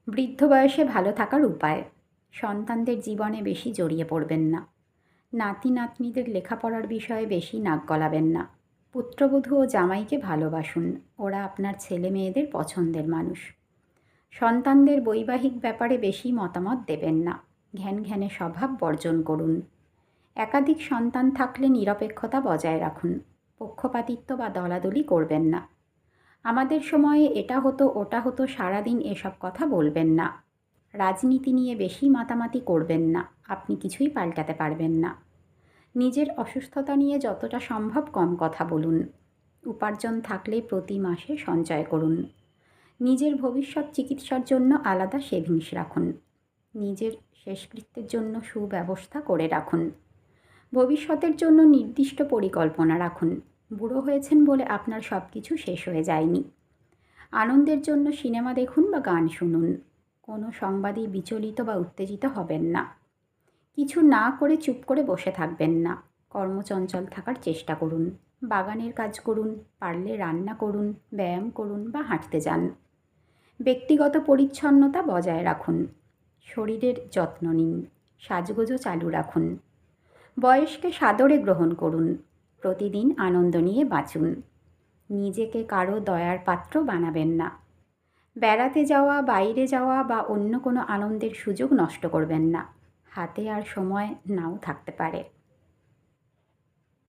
বৃদ্ধ বয়সে ভালো থাকার উপায়। সন্তানদের জীবনে বেশি জড়িয়ে পড়বেন না। নাতি নাতনিদের লেখাপড়ার বিষয়ে বেশি নাক গলাবেন না। পুত্রবধূ ও জামাইকে ভালোবাসুন। ওরা আপনার ছেলে মেয়েদের পছন্দের মানুষ। সন্তানদের বৈবাহিক ব্যাপারে বেশি মতামত দেবেন না। ঘ্যানঘ্যানে স্বভাব বর্জন করুন। একাধিক সন্তান থাকলে নিরপেক্ষতা বজায় রাখুন। পক্ষপাতিত্ব বা দলাদলি করবেন না। আমাদের সময়ে এটা হতো ওটা হতো সারাদিন এসব কথা বলবেন না। রাজনীতি নিয়ে বেশি মাতামাতি করবেন না। আপনি কিছুই পাল্টাতে পারবেন না। নিজের অসুস্থতা নিয়ে যতটা সম্ভব কম কথা বলুন। উপার্জন থাকলে প্রতি মাসে সঞ্চয় করুন। নিজের ভবিষ্যৎ চিকিৎসার জন্য আলাদা সেভিংস রাখুন। নিজের শেষকৃত্যের জন্য সুব্যবস্থা করে রাখুন। ভবিষ্যতের জন্য নির্দিষ্ট পরিকল্পনা রাখুন। বুড়ো হয়েছেন বলে আপনার সব কিছু শেষ হয়ে যায়নি। আনন্দের জন্য সিনেমা দেখুন বা গান শুনুন। কোনো সংবাদেই বিচলিত বা উত্তেজিত হবেন না। কিছু না করে চুপ করে বসে থাকবেন না। কর্মচঞ্চল থাকার চেষ্টা করুন। বাগানের কাজ করুন, পারলে রান্না করুন, ব্যায়াম করুন বা হাঁটতে যান। ব্যক্তিগত পরিচ্ছন্নতা বজায় রাখুন। শরীরের যত্ন নিন। সাজগোজও চালু রাখুন। বয়সকে সাদরে গ্রহণ করুন। প্রতিদিন আনন্দ নিয়ে বাঁচুন। নিজেকে কারো দয়ার পাত্র বানাবেন না। বেড়াতে যাওয়া, বাইরে যাওয়া বা অন্য কোনো আনন্দের সুযোগ নষ্ট করবেন না। হাতে আর সময় নাও থাকতে পারে।